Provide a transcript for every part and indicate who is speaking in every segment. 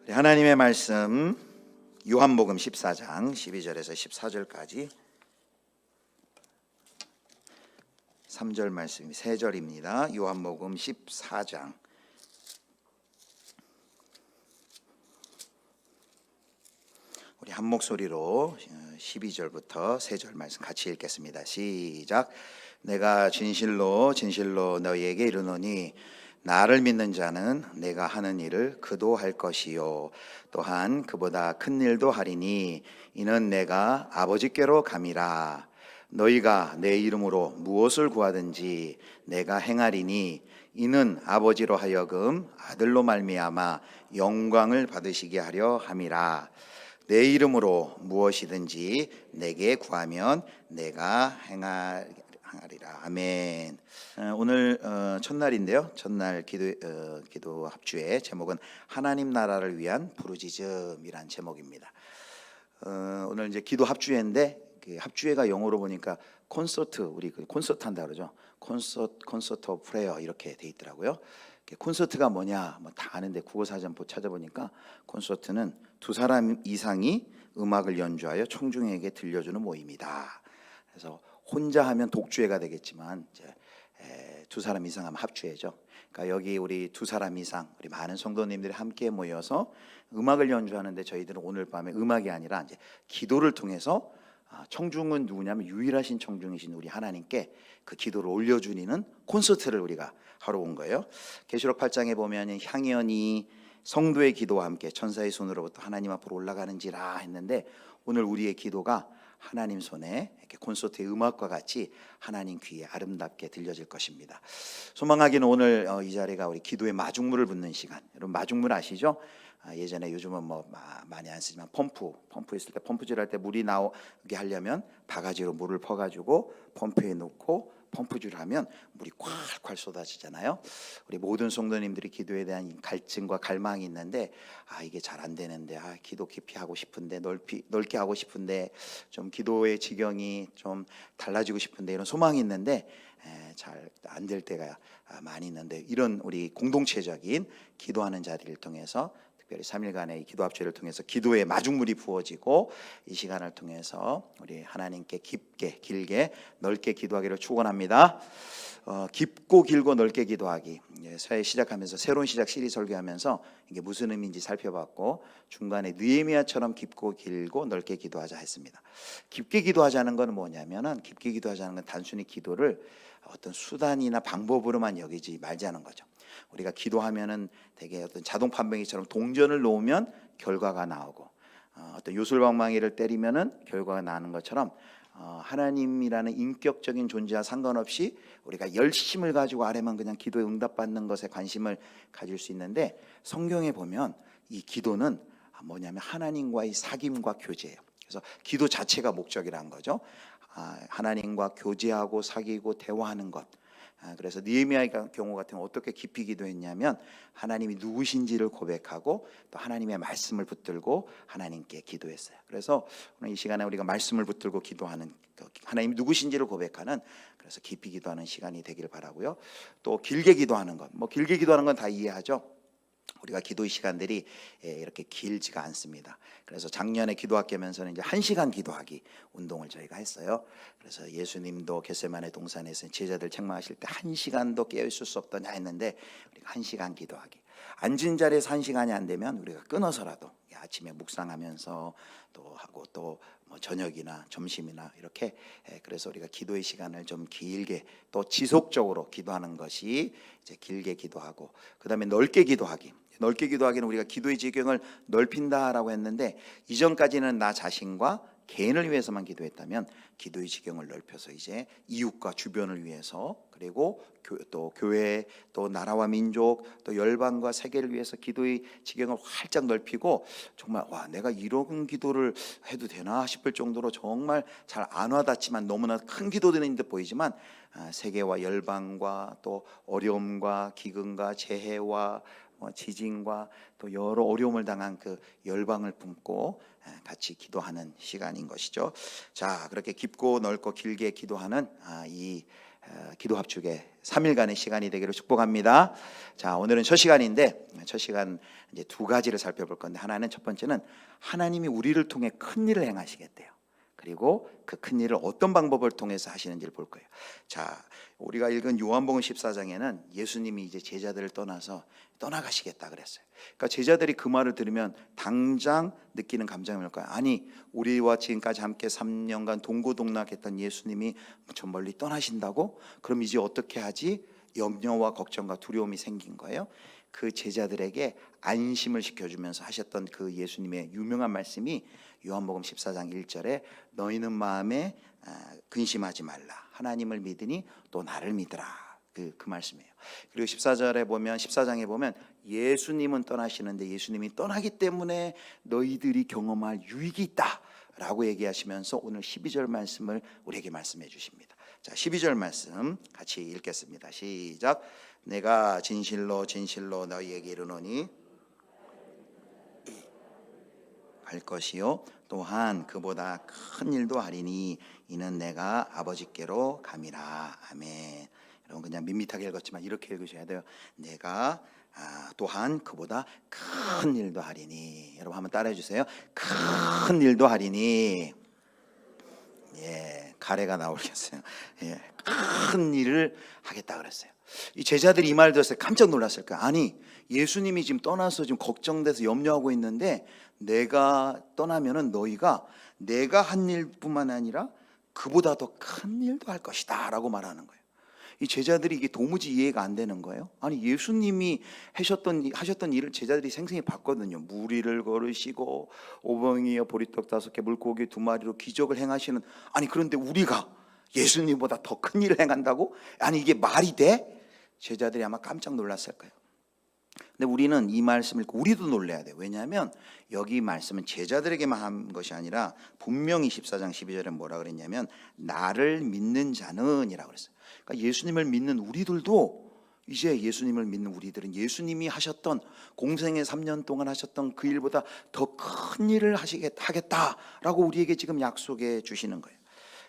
Speaker 1: 하나님의 말씀 요한복음 14장 12절에서 14절까지 3절 말씀이 3절입니다. 요한복음 14장 우리 한 목소리로 12절부터 3절 말씀 같이 읽겠습니다. 시작. 내가 진실로 너희에게 이르노니 나를 믿는 자는 내가 하는 일을 그도 할 것이요 또한 그보다 큰 일도 하리니 이는 내가 아버지께로 감이라. 너희가 내 이름으로 무엇을 구하든지 내가 행하리니 이는 아버지로 하여금 아들로 말미암아 영광을 받으시게 하려 함이라. 내 이름으로 무엇이든지 내게 구하면 내가 행하리라. 아멘. 오늘 첫날인데요. 첫날 기도 합주의 제목은 하나님 나라를 위한 부르짖음이란 제목입니다. 오늘 이제 기도 합주회인데 그 합주회가 영어로 보니까 콘서트, 우리 그 콘서트 한다 그러죠. 콘서트 오브 프레어 이렇게 돼 있더라고요. 콘서트가 뭐냐 뭐 다 아는데 국어사전 찾아보니까 콘서트는 두 사람 이상이 음악을 연주하여 청중에게 들려주는 모임이다. 그래서 혼자 하면 독주회가 되겠지만 이제 두 사람 이상 하면 합주회죠. 그러니까 여기 우리 두 사람 이상 우리 많은 성도님들이 함께 모여서 음악을 연주하는데 저희들은 오늘 밤에 음악이 아니라 이제 기도를 통해서 청중은 누구냐면 유일하신 청중이신 우리 하나님께 그 기도를 올려주는 콘서트를 우리가 하러 온 거예요. 계시록 8장에 보면 향연이 성도의 기도와 함께 천사의 손으로부터 하나님 앞으로 올라가는지라 했는데 오늘 우리의 기도가 하나님 손에 이렇게 콘서트의 음악과 같이 하나님 귀에 아름답게 들려질 것입니다. 소망하기는 오늘 이 자리가 우리 기도의 마중물을 붓는 시간. 여러분 마중물 아시죠? 예전에 요즘은 뭐 많이 안 쓰지만 펌프 있을 때 펌프질 할 때 물이 나오게 하려면 바가지로 물을 퍼가지고 펌프에 넣고 펌프질을 하면 물이 콸콸 쏟아지잖아요. 우리 모든 성도님들이 기도에 대한 갈증과 갈망이 있는데 이게 잘 안 되는데 기도 깊이 하고 싶은데 넓게 하고 싶은데 좀 기도의 지경이 좀 달라지고 싶은데 이런 소망이 있는데 잘 안 될 때가 많이 있는데 이런 우리 공동체적인 기도하는 자리를 통해서 특별히 3일간의 기도 합주를 통해서 기도의 마중물이 부어지고 이 시간을 통해서 우리 하나님께 깊게 길게 넓게 기도하기를 축원합니다. 깊고 길고 넓게 기도하기. 새해 시작하면서 새로운 시작 시리즈 설교하면서 이게 무슨 의미인지 살펴봤고 중간에 느헤미야처럼 깊고 길고 넓게 기도하자 했습니다. 깊게 기도하자는 건 뭐냐면은 깊게 기도하자는 건 단순히 기도를 어떤 수단이나 방법으로만 여기지 말자는 거죠. 우리가 기도하면은 되게 어떤 자동 판매기처럼 동전을 놓으면 결과가 나오고 어떤 요술방망이를 때리면은 결과가 나는 것처럼 하나님이라는 인격적인 존재와 상관없이 우리가 열심을 가지고 아래만 그냥 기도에 응답받는 것에 관심을 가질 수 있는데 성경에 보면 이 기도는 뭐냐면 하나님과의 사귐과 교제예요. 그래서 기도 자체가 목적이라는 거죠. 하나님과 교제하고 사귀고 대화하는 것. 그래서 느헤미야의 경우 같은 경우 어떻게 깊이 기도했냐면 하나님이 누구신지를 고백하고 또 하나님의 말씀을 붙들고 하나님께 기도했어요. 그래서 오늘 이 시간에 우리가 말씀을 붙들고 기도하는 하나님이 누구신지를 고백하는 그래서 깊이 기도하는 시간이 되기를 바라고요. 또 길게 기도하는 것, 뭐 길게 기도하는 건 다 이해하죠. 우리가 기도의 시간들이 이렇게 길지가 않습니다. 그래서 작년에 기도학교면서는 이제 1시간 기도하기 운동을 저희가 했어요. 그래서 예수님도 겟세마네 동산에서 제자들 책망하실 때 1시간도 깨어 있을 수 없더냐 했는데 우리가 1시간 기도하기. 앉은 자리에서 1시간이 안 되면 우리가 끊어서라도 아침에 묵상하면서 또 하고 또 뭐 저녁이나 점심이나 이렇게 그래서 우리가 기도의 시간을 좀 길게 또 지속적으로 기도하는 것이 이제 길게 기도하고 그다음에 넓게 기도하기. 넓게 기도하기는 우리가 기도의 지경을 넓힌다라고 했는데 이전까지는 나 자신과 개인을 위해서만 기도했다면 기도의 지경을 넓혀서 이제 이웃과 주변을 위해서 그리고 또 교회 또 나라와 민족 또 열방과 세계를 위해서 기도의 지경을 활짝 넓히고 정말 내가 이런 기도를 해도 되나 싶을 정도로 정말 잘 안 와닿지만 너무나 큰 기도들인 듯 보이지만 세계와 열방과 또 어려움과 기근과 재해와 지진과 또 여러 어려움을 당한 그 열방을 품고 같이 기도하는 시간인 것이죠. 자, 그렇게 깊고 넓고 길게 기도하는 이 기도 합축의 3일간의 시간이 되기를 축복합니다. 자, 오늘은 첫 시간인데 첫 시간 이제 두 가지를 살펴볼 건데, 하나는 첫 번째는 하나님이 우리를 통해 큰 일을 행하시겠대요. 그리고 그 큰 일을 어떤 방법을 통해서 하시는지를 볼 거예요. 자, 우리가 읽은 요한복음 14장에는 예수님이 이제 제자들을 떠나서 떠나가시겠다 그랬어요. 그러니까 제자들이 그 말을 들으면 당장 느끼는 감정이 뭘까요? 아니, 우리와 지금까지 함께 3년간 동고동락했던 예수님이 저 멀리 떠나신다고? 그럼 이제 어떻게 하지? 염려와 걱정과 두려움이 생긴 거예요. 그 제자들에게 안심을 시켜주면서 하셨던 그 예수님의 유명한 말씀이 요한복음 14장 1절에 너희는 마음에 근심하지 말라. 하나님을 믿으니 또 나를 믿으라. 그 말씀이에요. 그리고 14장에 보면 예수님은 떠나시는데 예수님이 떠나기 때문에 너희들이 경험할 유익이 있다 라고 얘기하시면서 오늘 12절 말씀을 우리에게 말씀해 주십니다. 자, 12절 말씀 같이 읽겠습니다. 시작. 내가 진실로 진실로 너희에게 이르노니 할 것이요 또한 그보다 큰 일도 하리니 이는 내가 아버지께로 감이라. 아멘. 여러분 그냥 밋밋하게 읽었지만 이렇게 읽으셔야 돼요. 내가 또한 그보다 큰 일도 하리니. 여러분 한번 따라해 주세요. 큰 일도 하리니. 예, 가래가 나오겠어요. 예, 큰 일을 하겠다 그랬어요. 이 제자들이 이 말 들었을 때 깜짝 놀랐을 거예요. 아니, 예수님이 지금 떠나서 지금 걱정돼서 염려하고 있는데 내가 떠나면은 너희가 내가 한 일뿐만 아니라 그보다 더 큰 일도 할 것이다 라고 말하는 거예요. 이 제자들이 이게 도무지 이해가 안 되는 거예요. 아니, 예수님이 하셨던 일을 제자들이 생생히 봤거든요. 무리를 걸으시고 오병이어 보리떡 5개 물고기 2마리로 기적을 행하시는, 아니 그런데 우리가 예수님보다 더 큰 일을 행한다고? 아니 이게 말이 돼? 제자들이 아마 깜짝 놀랐을 거예요. 근데 우리는 이 말씀을 읽고 우리도 놀라야 돼요. 왜냐하면 여기 말씀은 제자들에게만 한 것이 아니라 분명히 14장 12절에 뭐라 그랬냐면 나를 믿는 자는 이라고 그랬어요. 그러니까 예수님을 믿는 우리들도, 이제 예수님을 믿는 우리들은 예수님이 하셨던 공생의 3년 동안 하셨던 그 일보다 더 큰 일을 하겠다라고 우리에게 지금 약속해 주시는 거예요.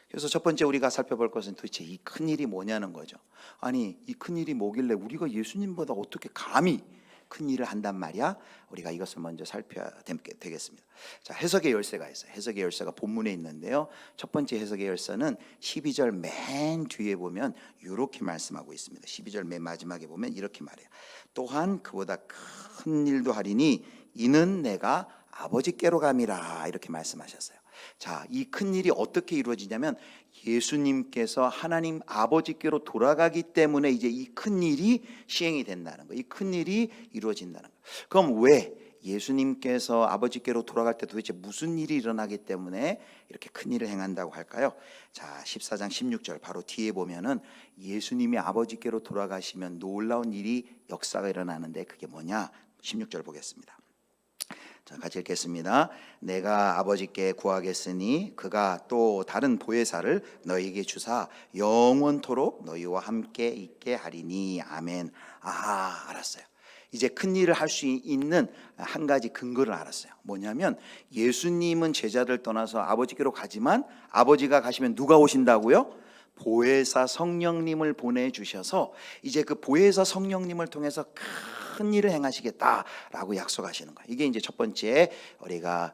Speaker 1: 그래서 첫 번째 우리가 살펴볼 것은 도대체 이 큰일이 뭐냐는 거죠. 아니, 이 큰일이 뭐길래 우리가 예수님보다 어떻게 감히 큰 일을 한단 말이야? 우리가 이것을 먼저 살펴야 되겠습니다. 자, 해석의 열쇠가 있어요. 해석의 열쇠가 본문에 있는데요. 첫 번째 해석의 열쇠는 12절 맨 뒤에 보면 이렇게 말씀하고 있습니다. 12절 맨 마지막에 보면 이렇게 말해요. 또한 그보다 큰 일도 하리니 이는 내가 아버지께로 감이라. 이렇게 말씀하셨어요. 자, 이 큰 일이 어떻게 이루어지냐면 예수님께서 하나님 아버지께로 돌아가기 때문에 이제 이 큰 일이 시행이 된다는 거예요. 이 큰 일이 이루어진다는 거예요. 그럼 왜 예수님께서 아버지께로 돌아갈 때 도대체 무슨 일이 일어나기 때문에 이렇게 큰 일을 행한다고 할까요? 자, 14장 16절 바로 뒤에 보면은 예수님이 아버지께로 돌아가시면 놀라운 일이, 역사가 일어나는데 그게 뭐냐? 16절 보겠습니다. 자, 같이 읽겠습니다. 내가 아버지께 구하겠으니 그가 또 다른 보혜사를 너희에게 주사 영원토록 너희와 함께 있게 하리니. 아멘. 알았어요. 이제 큰 일을 할 수 있는 한 가지 근거를 알았어요. 뭐냐면 예수님은 제자들 떠나서 아버지께로 가지만 아버지가 가시면 누가 오신다고요? 보혜사 성령님을 보내주셔서 이제 그 보혜사 성령님을 통해서 큰 일을 행하시겠다라고 약속하시는 거예요. 이게 이제 첫 번째 우리가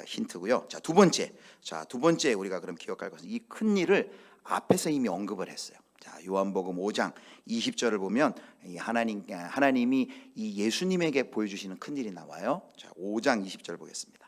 Speaker 1: 힌트고요. 자, 두 번째 우리가 그럼 기억할 것은 이 큰 일을 앞에서 이미 언급을 했어요. 자, 요한복음 5장 20절을 보면 하나님이 이 예수님에게 보여주시는 큰 일이 나와요. 자, 5장 20절 보겠습니다.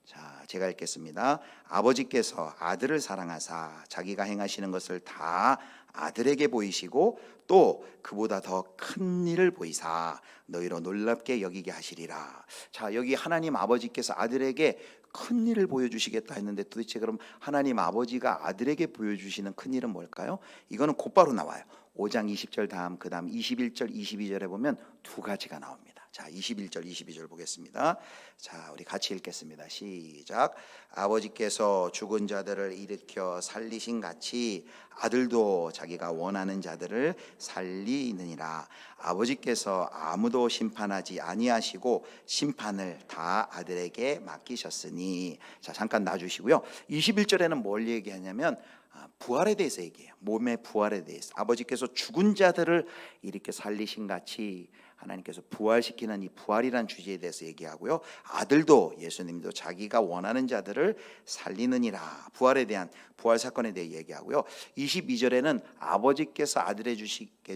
Speaker 1: 자, 제가 읽겠습니다. 아버지께서 아들을 사랑하사 자기가 행하시는 것을 다 아들에게 보이시고 또 그보다 더 큰 일을 보이사 너희로 놀랍게 여기게 하시리라. 자, 여기 하나님 아버지께서 아들에게 큰 일을 보여주시겠다 했는데 도대체 그럼 하나님 아버지가 아들에게 보여주시는 큰 일은 뭘까요? 이거는 곧바로 나와요. 5장 20절 그 다음 21절 22절에 보면 두 가지가 나옵니다. 자, 21절 22절 보겠습니다. 자, 우리 같이 읽겠습니다. 시작. 아버지께서 죽은 자들을 일으켜 살리신 같이 아들도 자기가 원하는 자들을 살리느니라. 아버지께서 아무도 심판하지 아니하시고 심판을 다 아들에게 맡기셨으니. 자, 잠깐 놔주시고요. 21절에는 뭘 얘기하냐면 부활에 대해서 얘기해요. 몸의 부활에 대해서. 아버지께서 죽은 자들을 이렇게 살리신 같이 하나님께서 부활시키는 이 부활이란 주제에 대해서 얘기하고요. 아들도 예수님도 자기가 원하는 자들을 살리느니라. 부활에 대한 부활 사건에 대해 얘기하고요. 22절에는 아버지께서 아들에게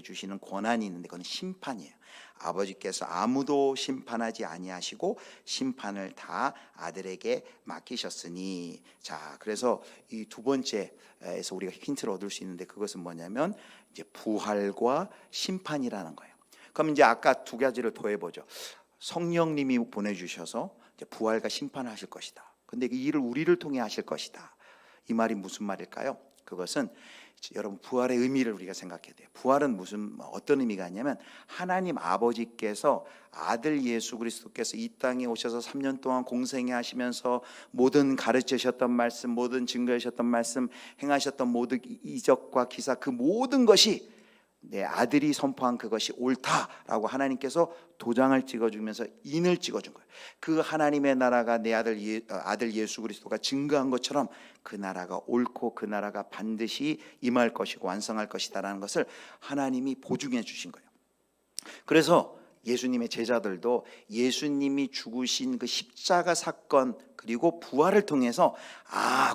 Speaker 1: 주시는 권한이 있는데 그건 심판이에요. 아버지께서 아무도 심판하지 아니하시고 심판을 다 아들에게 맡기셨으니. 자, 그래서 이 두 번째에서 우리가 힌트를 얻을 수 있는데 그것은 뭐냐면 이제 부활과 심판이라는 거예요. 그럼 이제 아까 두 가지를 더해보죠. 성령님이 보내주셔서 이제 부활과 심판을 하실 것이다. 근데 이 일을 우리를 통해 하실 것이다. 이 말이 무슨 말일까요? 그것은 여러분 부활의 의미를 우리가 생각해야 돼요. 부활은 어떤 의미가 있냐면 하나님 아버지께서 아들 예수 그리스도께서 이 땅에 오셔서 3년 동안 공생애 하시면서 모든 가르치셨던 말씀, 모든 증거하셨던 말씀, 행하셨던 모든 이적과 기사, 그 모든 것이 내 아들이 선포한 그것이 옳다라고 하나님께서 도장을 찍어주면서 인을 찍어준 거예요. 그 하나님의 나라가 내 아들 예수 그리스도가 증거한 것처럼 그 나라가 옳고 그 나라가 반드시 임할 것이고 완성할 것이다라는 것을 하나님이 보증해 주신 거예요. 그래서 예수님의 제자들도 예수님이 죽으신 그 십자가 사건 그리고 부활을 통해서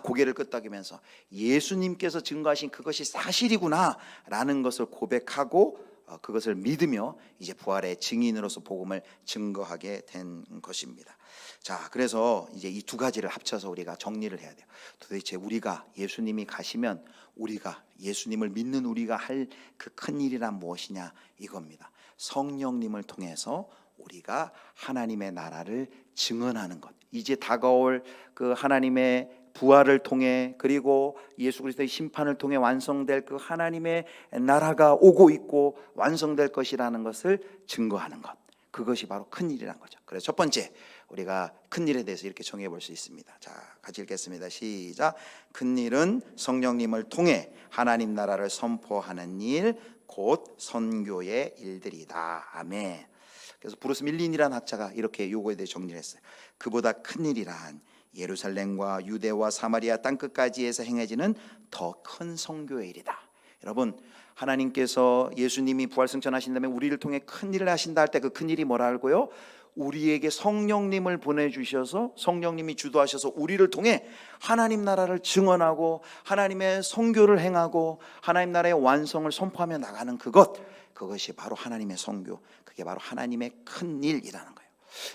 Speaker 1: 고개를 끄덕이면서 예수님께서 증거하신 그것이 사실이구나 라는 것을 고백하고 그것을 믿으며 이제 부활의 증인으로서 복음을 증거하게 된 것입니다. 자, 그래서 이제 이 두 가지를 합쳐서 우리가 정리를 해야 돼요. 도대체 우리가 예수님이 가시면 우리가 예수님을 믿는 우리가 할 그 큰 일이란 무엇이냐 이겁니다. 성령님을 통해서 우리가 하나님의 나라를 증언하는 것. 이제 다가올 그 하나님의 부활을 통해 그리고 예수 그리스도의 심판을 통해 완성될 그 하나님의 나라가 오고 있고 완성될 것이라는 것을 증거하는 것. 그것이 바로 큰 일이란 거죠. 그래서 첫 번째 우리가 큰 일에 대해서 이렇게 정해 볼 수 있습니다. 자, 같이 읽겠습니다. 시작. 큰 일은 성령님을 통해 하나님 나라를 선포하는 일, 곧 선교의 일들이다. 아멘. 그래서 브루스 밀린이라는 학자가 이렇게 요거에 대해 정리를 했어요. 그보다 큰 일이란 예루살렘과 유대와 사마리아 땅끝까지에서 행해지는 더 큰 선교의 일이다. 여러분, 하나님께서 예수님이 부활승천하신 다음에 우리를 통해 큰 일을 하신다 할 때 그 큰 일이 뭐라 알고요? 우리에게 성령님을 보내주셔서 성령님이 주도하셔서 우리를 통해 하나님 나라를 증언하고 하나님의 선교를 행하고 하나님 나라의 완성을 선포하며 나가는 그것이 바로 하나님의 선교, 그게 바로 하나님의 큰 일이라는 거예요.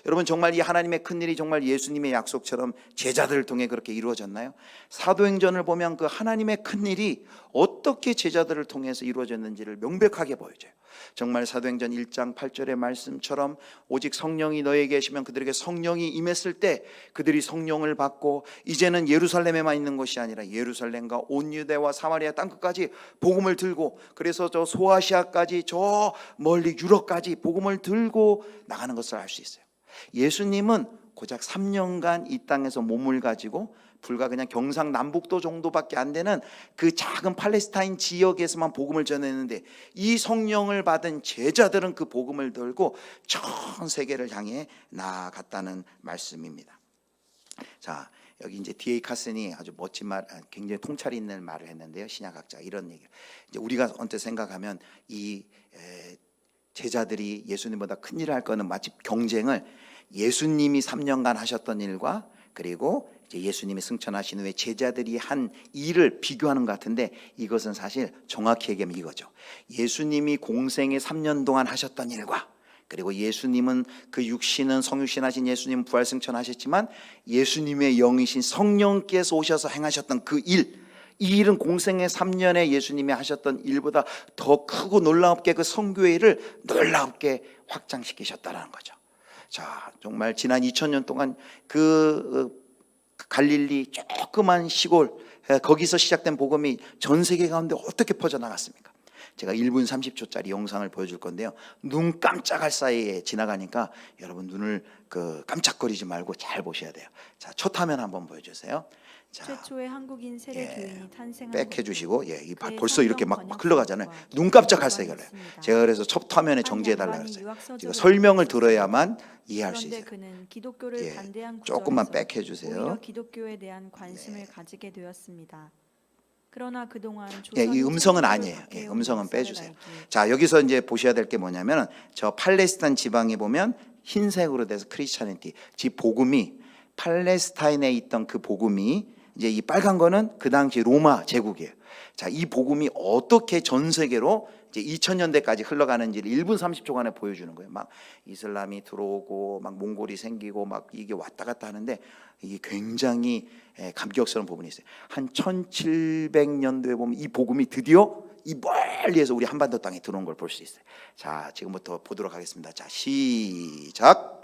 Speaker 1: 여러분, 정말 이 하나님의 큰 일이 정말 예수님의 약속처럼 제자들을 통해 그렇게 이루어졌나요? 사도행전을 보면 그 하나님의 큰 일이 어떻게 제자들을 통해서 이루어졌는지를 명백하게 보여줘요. 정말 사도행전 1장 8절의 말씀처럼 오직 성령이 너에게 계시면 그들에게 성령이 임했을 때 그들이 성령을 받고 이제는 예루살렘에만 있는 것이 아니라 예루살렘과 온 유대와 사마리아 땅끝까지 복음을 들고, 그래서 저 소아시아까지 저 멀리 유럽까지 복음을 들고 나가는 것을 알 수 있어요. 예수님은 고작 3년간 이 땅에서 몸을 가지고 불과 그냥 경상남북도 정도밖에 안 되는 그 작은 팔레스타인 지역에서만 복음을 전했는데 이 성령을 받은 제자들은 그 복음을 들고 전 세계를 향해 나아갔다는 말씀입니다. 자, 여기 이제 D.A. 카슨이 아주 멋진 말, 굉장히 통찰이 있는 말을 했는데요. 신약학자 이런 얘기를 이제 우리가 언뜻 생각하면 이 제자들이 예수님보다 큰 일을 할 거는 마치 경쟁을 예수님이 3년간 하셨던 일과 그리고 이제 예수님이 승천하신 후에 제자들이 한 일을 비교하는 것 같은데 이것은 사실 정확히 얘기하면 이거죠. 예수님이 공생에 3년 동안 하셨던 일과 그리고 예수님은 그 육신은 성육신하신 예수님 부활승천하셨지만 예수님의 영이신 성령께서 오셔서 행하셨던 그 일, 이 일은 공생의 3년에 예수님이 하셨던 일보다 더 크고 놀랍게 그 선교의 일을 놀랍게 확장시키셨다는 거죠. 자, 정말 지난 2000년 동안 그 갈릴리 조그만 시골 거기서 시작된 복음이 전 세계 가운데 어떻게 퍼져나갔습니까? 제가 1분 30초짜리 영상을 보여줄 건데요. 눈 깜짝할 사이에 지나가니까 여러분 눈을 깜짝거리지 말고 잘 보셔야 돼요. 자, 첫 화면 한번 보여주세요. 자,
Speaker 2: 최초의 한국인 세례 교인이 탄생한
Speaker 1: 백 해주시고,
Speaker 2: 그의
Speaker 1: 벌써 이렇게 막
Speaker 2: 성경
Speaker 1: 흘러가잖아요.
Speaker 2: 번역과
Speaker 1: 눈 깜짝할 사이가 걸려요.
Speaker 2: 기록과
Speaker 1: 제가 그래서 첫 화면에
Speaker 2: 한
Speaker 1: 정지해달라고
Speaker 2: 양반이
Speaker 1: 했어요.
Speaker 2: 유학서적으로
Speaker 1: 이거 설명을
Speaker 2: 남겼었어요.
Speaker 1: 들어야만 이해할 수
Speaker 2: 그런데
Speaker 1: 있어요.
Speaker 2: 그는 기독교를 반대한
Speaker 1: 조금만
Speaker 2: 구절에서
Speaker 1: 백 해주세요.
Speaker 2: 오히려 기독교에 대한 관심을 가지게 되었습니다. 그러나 그동안
Speaker 1: 예, 이
Speaker 2: 조선이
Speaker 1: 음성은
Speaker 2: 천국을
Speaker 1: 아니에요.
Speaker 2: 박해온
Speaker 1: 예, 음성은
Speaker 2: 역사를
Speaker 1: 빼주세요.
Speaker 2: 알기에
Speaker 1: 자, 여기서 이제 보셔야 될 게 뭐냐면 저 팔레스타인 지방에 보면 흰색으로 돼서 크리스찬리티, 즉 복음이 팔레스타인에 있던 그 복음이 이제 이 빨간 거는 그 당시 로마 제국이에요. 자, 이 복음이 어떻게 전 세계로 이제 2000년대까지 흘러가는지를 1분 30초 안에 보여주는 거예요. 막 이슬람이 들어오고 막 몽골이 생기고 막 이게 왔다 갔다 하는데 이게 굉장히 감격스러운 부분이 있어요. 한 1700년도에 보면 이 복음이 드디어 이 멀리에서 우리 한반도 땅에 들어온 걸 볼 수 있어요. 자, 지금부터 보도록 하겠습니다. 자, 시작.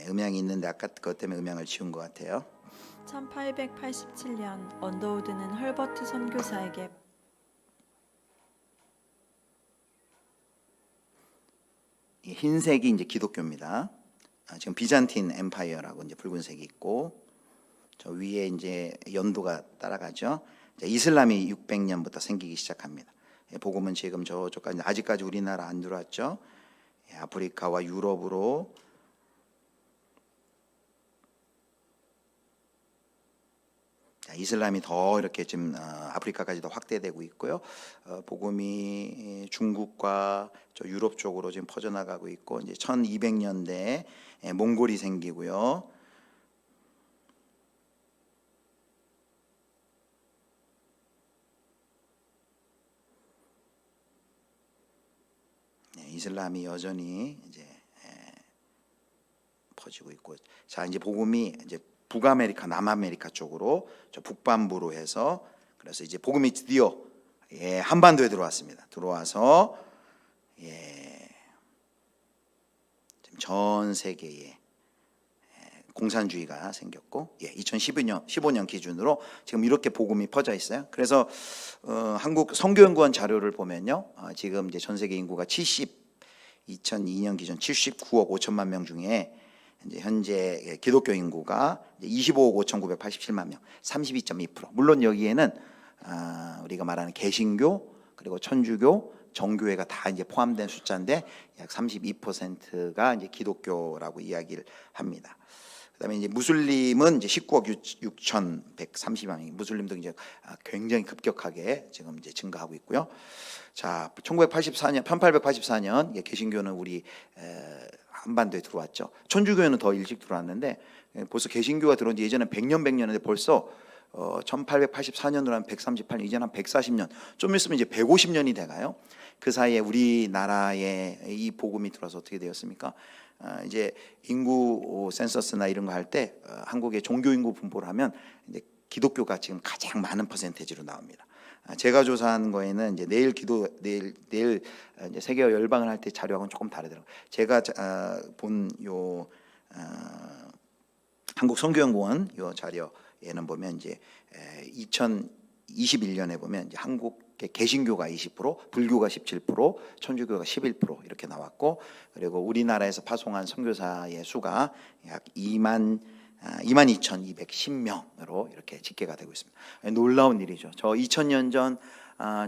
Speaker 1: 음향이 있는데 아까 그것 때문에 음향을 지운 것 같아요.
Speaker 2: 1887년 언더우드는 헐버트 선교사에게
Speaker 1: 이 흰색이 이제 기독교입니다. 지금 비잔틴 엠파이어라고 이제 붉은색이 있고 저 위에 이제 연도가 따라가죠. 이제 이슬람이 600년부터 생기기 시작합니다. 복음은 지금 저쪽까지 아직까지 우리나라 안 들어왔죠. 아프리카와 유럽으로 이슬람이 더 이렇게 지금 아프리카까지도 확대되고 있고요. 복음이 중국과 저 유럽 쪽으로 지금 퍼져나가고 있고 이제 1200년대에 몽골이 생기고요. 이슬람이 여전히 이제 퍼지고 있고, 자 이제 복음이 이제 북아메리카, 남아메리카 쪽으로 저 북반부로 해서 그래서 이제 복음이 드디어 한반도에 들어왔습니다. 들어와서 지금 전 세계에 공산주의가 생겼고 2015년 기준으로 지금 이렇게 복음이 퍼져 있어요. 그래서 한국 선교연구원 자료를 보면요, 지금 이제 전 세계 인구가 2002년 기준 79억 5천만 명 중에 이제 현재 기독교 인구가 25억 5,987만 명, 32.2%. 물론 여기에는 우리가 말하는 개신교 그리고 천주교, 정교회가 다 이제 포함된 숫자인데 약 32%가 이제 기독교라고 이야기를 합니다. 그다음에 이제 무슬림은 이제 19억 6,130만 명. 무슬림도 이제 굉장히 급격하게 지금 이제 증가하고 있고요. 자, 1884년 개신교는 우리 한반도에 들어왔죠. 천주교회는 더 일찍 들어왔는데 벌써 개신교가 들어온 지 예전에 100년인데 벌써 1884년으로 하면 138년, 이제는 한 140년, 좀 있으면 이제 150년이 돼가요. 그 사이에 우리나라에 이 복음이 들어서 어떻게 되었습니까? 이제 인구 센서스나 이런 거 할 때 한국의 종교 인구 분포를 하면 이제 기독교가 지금 가장 많은 퍼센테이지로 나옵니다. 제가 조사한 거에는 이제 내일 이제 세계 열방을 할 때 자료하고는 조금 다르더라고요. 제가 본 요 한국 선교연구원 요 자료에는 보면 이제 2021년에 보면 이제 한국의 개신교가 20%, 불교가 17%, 천주교가 11% 이렇게 나왔고, 그리고 우리나라에서 파송한 선교사의 수가 약 22,210명으로 이렇게 집계가 되고 있습니다. 놀라운 일이죠. 저 2000년 전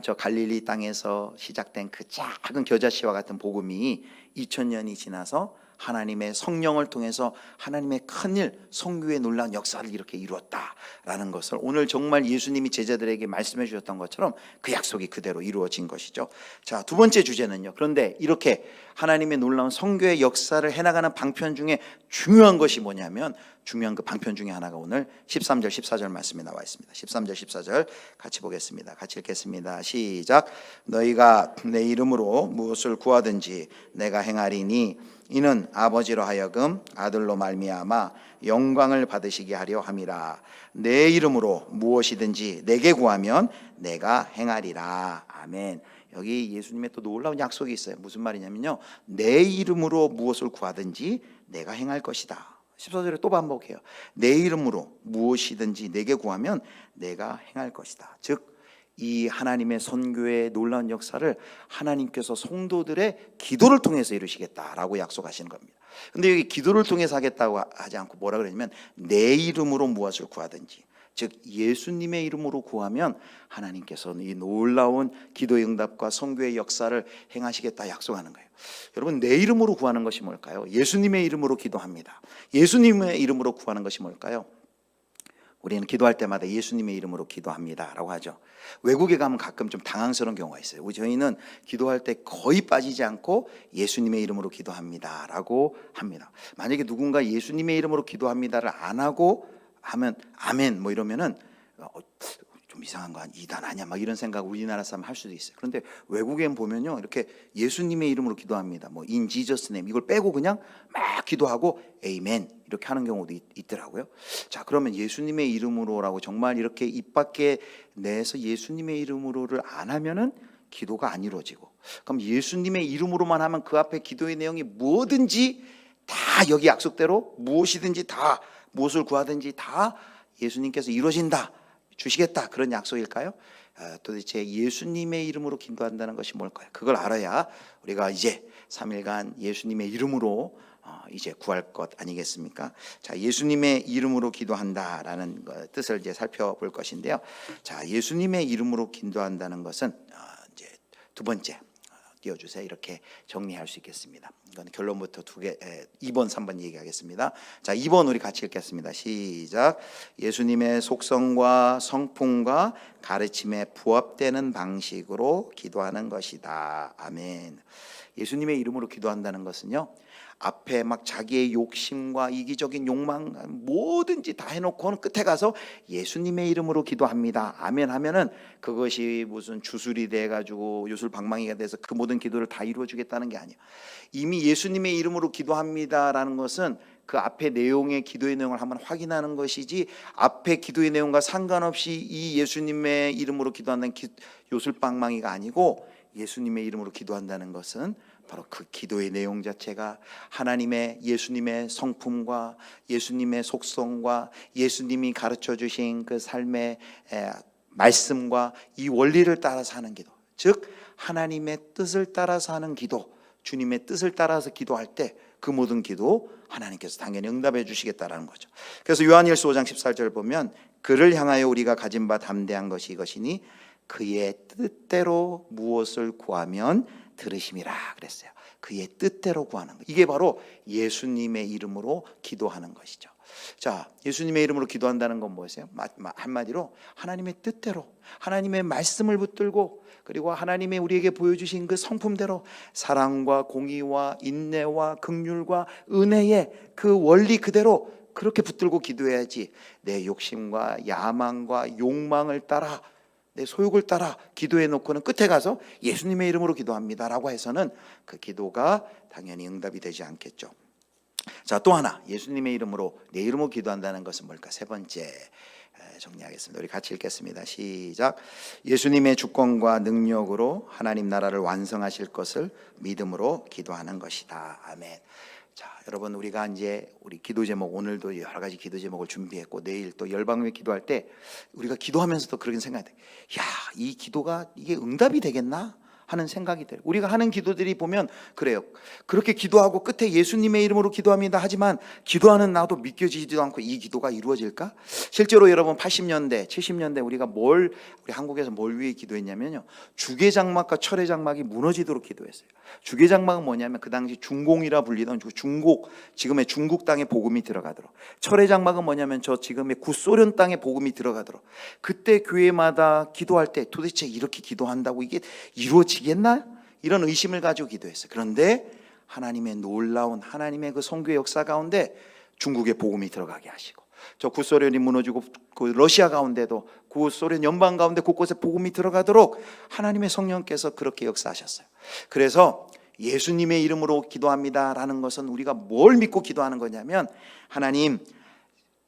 Speaker 1: 저 갈릴리 땅에서 시작된 그 작은 겨자씨와 같은 복음이 2000년이 지나서 하나님의 성령을 통해서 하나님의 큰일, 선교의 놀라운 역사를 이렇게 이루었다라는 것을 오늘 정말 예수님이 제자들에게 말씀해 주셨던 것처럼 그 약속이 그대로 이루어진 것이죠. 자, 두 번째 주제는요. 그런데 이렇게 하나님의 놀라운 선교의 역사를 해나가는 방편 중에 중요한 것이 뭐냐면, 중요한 그 방편 중에 하나가 오늘 13절 14절 말씀에 나와 있습니다. 13절 14절 같이 보겠습니다. 같이 읽겠습니다. 시작. 너희가 내 이름으로 무엇을 구하든지 내가 행하리니 이는 아버지로 하여금 아들로 말미암아 영광을 받으시게 하려 함이라. 내 이름으로 무엇이든지 내게 구하면 내가 행하리라. 아멘. 여기 예수님의 또 놀라운 약속이 있어요. 무슨 말이냐면요, 내 이름으로 무엇을 구하든지 내가 행할 것이다. 14절에 또 반복해요. 내 이름으로 무엇이든지 내게 구하면 내가 행할 것이다. 즉 이 하나님의 선교의 놀라운 역사를 하나님께서 성도들의 기도를 통해서 이루시겠다라고 약속하시는 겁니다. 근데 여기 기도를 통해서 하겠다고 하지 않고 뭐라 그러냐면 내 이름으로 무엇을 구하든지. 즉 예수님의 이름으로 구하면 하나님께서는 이 놀라운 기도의 응답과 선교의 역사를 행하시겠다 약속하는 거예요. 여러분, 내 이름으로 구하는 것이 뭘까요? 예수님의 이름으로 기도합니다. 예수님의 이름으로 구하는 것이 뭘까요? 우리는 기도할 때마다 예수님의 이름으로 기도합니다 라고 하죠. 외국에 가면 가끔 좀 당황스러운 경우가 있어요. 저희는 기도할 때 거의 빠지지 않고 예수님의 이름으로 기도합니다 라고 합니다. 만약에 누군가 예수님의 이름으로 기도합니다를 안 하고 하면 아멘 뭐 이러면은 좀 이상한 거 아니야, 이단 아니야 막 이런 생각 우리나라 사람 할 수도 있어요. 그런데 외국엔 보면요, 이렇게 예수님의 이름으로 기도합니다, 뭐 in Jesus name 이걸 빼고 그냥 막 기도하고 아멘 이렇게 하는 경우도 있더라고요. 자, 그러면 예수님의 이름으로라고 정말 이렇게 입 밖에 내서 예수님의 이름으로를 안 하면은 기도가 안 이루어지고, 그럼 예수님의 이름으로만 하면 그 앞에 기도의 내용이 뭐든지 다 여기 약속대로 무엇이든지 다 무엇을 구하든지 다 예수님께서 이루어진다, 주시겠다, 그런 약속일까요? 도대체 예수님의 이름으로 기도한다는 것이 뭘까요? 그걸 알아야 우리가 이제 3일간 예수님의 이름으로 이제 구할 것 아니겠습니까? 자, 예수님의 이름으로 기도한다라는 뜻을 이제 살펴볼 것인데요. 자, 예수님의 이름으로 기도한다는 것은 이제 두 번째 띄워주세요. 이렇게 정리할 수 있겠습니다. 이건 결론부터 2번, 3번 얘기하겠습니다. 자, 2번 우리 같이 읽겠습니다. 시작. 예수님의 속성과 성품과 가르침에 부합되는 방식으로 기도하는 것이다. 아멘. 예수님의 이름으로 기도한다는 것은요, 앞에 막 자기의 욕심과 이기적인 욕망 뭐든지 다 해놓고는 끝에 가서 예수님의 이름으로 기도합니다, 아멘 하면은 그것이 무슨 주술이 돼가지고 요술방망이가 돼서 그 모든 기도를 다 이루어주겠다는 게 아니에요. 이미 예수님의 이름으로 기도합니다라는 것은 그 앞에 내용의 기도의 내용을 한번 확인하는 것이지, 앞에 기도의 내용과 상관없이 이 예수님의 이름으로 기도한다는 요술방망이가 아니고, 예수님의 이름으로 기도한다는 것은 바로 그 기도의 내용 자체가 하나님의, 예수님의 성품과 예수님의 속성과 예수님이 가르쳐 주신 그 삶의 말씀과 이 원리를 따라서 하는 기도, 즉 하나님의 뜻을 따라서 하는 기도, 주님의 뜻을 따라서 기도할 때 그 모든 기도 하나님께서 당연히 응답해 주시겠다라는 거죠. 그래서 요한일서 5장 14절 보면, 그를 향하여 우리가 가진 바 담대한 것이 이것이니 그의 뜻대로 무엇을 구하면 들으심이라 그랬어요. 그의 뜻대로 구하는 것, 이게 바로 예수님의 이름으로 기도하는 것이죠. 자, 예수님의 이름으로 기도한다는 건 뭐였어요? 한마디로 하나님의 뜻대로, 하나님의 말씀을 붙들고, 그리고 하나님의 우리에게 보여주신 그 성품대로 사랑과 공의와 인내와 긍휼과 은혜의 그 원리 그대로 그렇게 붙들고 기도해야지, 내 욕심과 야망과 욕망을 따라, 내 소욕을 따라 기도해 놓고는 끝에 가서 예수님의 이름으로 기도합니다라고 해서는 그 기도가 당연히 응답이 되지 않겠죠. 자, 또 하나, 예수님의 이름으로, 내 이름으로 기도한다는 것은 뭘까? 세 번째 정리하겠습니다. 우리 같이 읽겠습니다. 시작. 예수님의 주권과 능력으로 하나님 나라를 완성하실 것을 믿음으로 기도하는 것이다. 아멘. 자, 여러분, 우리가 이제 우리 기도 제목, 오늘도 여러 가지 기도 제목을 준비했고 내일 또 열방회 기도할 때 우리가 기도하면서도 그런 생각이 돼. 야, 이 기도가 이게 응답이 되겠나 하는 생각이 들어요. 우리가 하는 기도들이 보면 그래요. 그렇게 기도하고 끝에 예수님의 이름으로 기도합니다 하지만 기도하는 나도 믿겨지지도 않고 이 기도가 이루어질까? 실제로 여러분 80년대 70년대 우리 한국에서 뭘 위해 기도했냐면요, 주계장막과 철회장막이 무너지도록 기도했어요. 주계장막은 뭐냐면 그 당시 중공이라 불리던 중국, 지금의 중국 땅에 복음이 들어가도록, 철회장막은 뭐냐면 저 지금의 구소련 땅에 복음이 들어가도록, 그때 교회마다 기도할 때 도대체 이렇게 기도한다고 이게 이루어지겠나? 이런 의심을 가지고 기도했어요. 그런데 하나님의 놀라운, 하나님의 그 선교의 역사 가운데 중국의 복음이 들어가게 하시고, 저 구소련이 무너지고 그 러시아 가운데도, 구소련 연방 가운데 곳곳에 복음이 들어가도록 하나님의 성령께서 그렇게 역사하셨어요. 그래서 예수님의 이름으로 기도합니다라는 것은 우리가 뭘 믿고 기도하는 거냐면, 하나님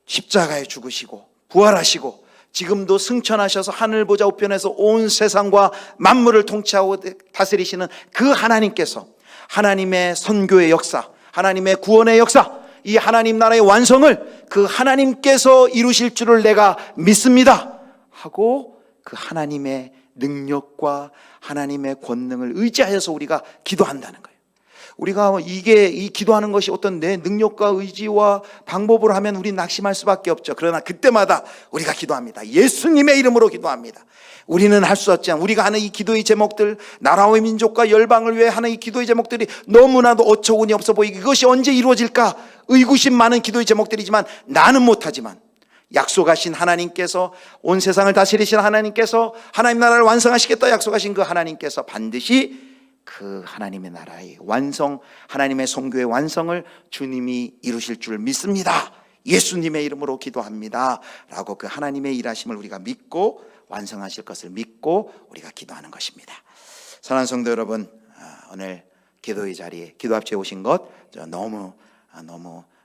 Speaker 1: 십자가에 죽으시고 부활하시고 지금도 승천하셔서 하늘 보좌 우편에서 온 세상과 만물을 통치하고 다스리시는 그 하나님께서 하나님의 선교의 역사, 하나님의 구원의 역사, 이 하나님 나라의 완성을 그 하나님께서 이루실 줄을 내가 믿습니다 하고 그 하나님의 능력과 하나님의 권능을 의지하여서 우리가 기도한다는 거예요. 우리가 이 기도하는 것이 어떤 내 능력과 의지와 방법으로 하면 우리 낙심할 수밖에 없죠. 그러나 그때마다 우리가 기도합니다. 예수님의 이름으로 기도합니다. 우리는 할 수 없지 않은 우리가 하는 이 기도의 제목들, 나라와 민족과 열방을 위해 하는 이 기도의 제목들이 너무나도 어처구니 없어 보이고 이것이 언제 이루어질까 의구심 많은 기도의 제목들이지만 나는 못하지만 약속하신 하나님께서, 온 세상을 다스리신 하나님께서, 하나님 나라를 완성하시겠다 약속하신 그 하나님께서 반드시 그 하나님의 나라의 완성, 하나님의 성교의 완성을 주님이 이루실 줄 믿습니다. 예수님의 이름으로 기도합니다 라고 그 하나님의 일하심을 우리가 믿고 완성하실 것을 믿고 우리가 기도하는 것입니다. 사랑하는 성도 여러분, 오늘 기도의 자리에 기도 앞에 오신 것 너무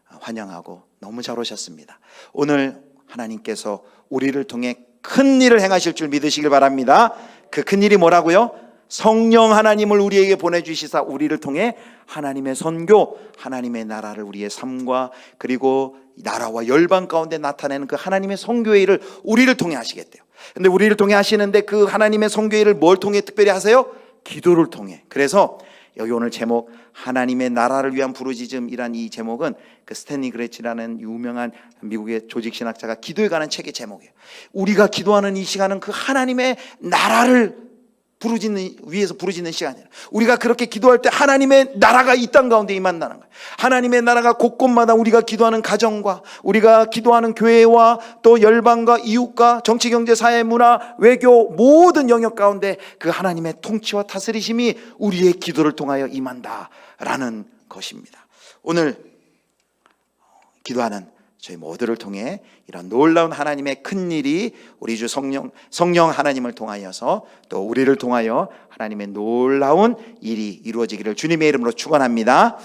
Speaker 1: 환영하고 너무 잘 오셨습니다. 오늘 하나님께서 우리를 통해 큰 일을 행하실 줄 믿으시길 바랍니다. 그 큰 일이 뭐라고요? 성령 하나님을 우리에게 보내주시사 우리를 통해 하나님의 선교, 하나님의 나라를 우리의 삶과 그리고 나라와 열방 가운데 나타내는 그 하나님의 선교의 일을 우리를 통해 하시겠대요. 근데 우리를 통해 하시는데 그 하나님의 선교의 일을 뭘 통해 특별히 하세요? 기도를 통해. 그래서 여기 오늘 제목 하나님의 나라를 위한 부르짖음이란 이 제목은 그 스탠리 그레치라는 유명한 미국의 조직신학자가 기도에 관한 책의 제목이에요. 우리가 기도하는 이 시간은 그 하나님의 나라를 위해서 부르짖는 시간이에요. 우리가 그렇게 기도할 때 하나님의 나라가 이 땅 가운데 임한다는 거예요. 하나님의 나라가 곳곳마다 우리가 기도하는 가정과 우리가 기도하는 교회와 또 열방과 이웃과 정치, 경제, 사회, 문화, 외교 모든 영역 가운데 그 하나님의 통치와 다스리심이 우리의 기도를 통하여 임한다라는 것입니다. 오늘 기도하는 저희 모두를 통해 이런 놀라운 하나님의 큰 일이 우리 주 성령 하나님을 통하여서 또 우리를 통하여 하나님의 놀라운 일이 이루어지기를 주님의 이름으로 축원합니다.